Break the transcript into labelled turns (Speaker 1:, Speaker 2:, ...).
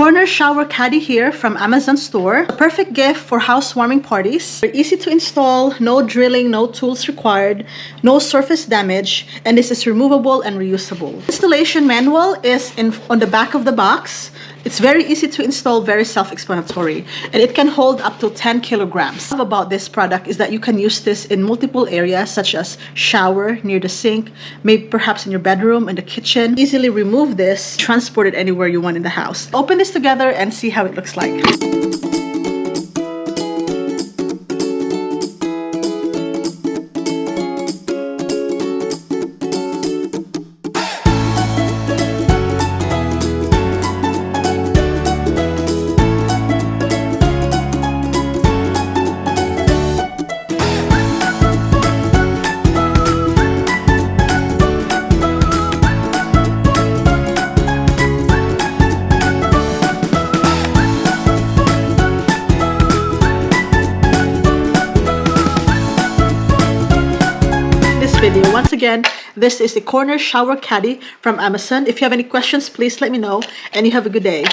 Speaker 1: Corner shower caddy here from Amazon store. A perfect gift for housewarming parties. They're easy to install, no drilling, no tools required, no surface damage, and this is removable and reusable. Installation manual is on the back of the box. It's very easy to install, very self-explanatory, and it can hold up to 10 kilograms. What I love about this product is that you can use this in multiple areas such as shower, near the sink, maybe perhaps in your bedroom, in the kitchen. Easily remove this, transport it anywhere you want in the house. Open this together and see how it looks like. Video. Once again, this is the corner shower caddy from Amazon. If you have any questions, please let me know, and you have a good day.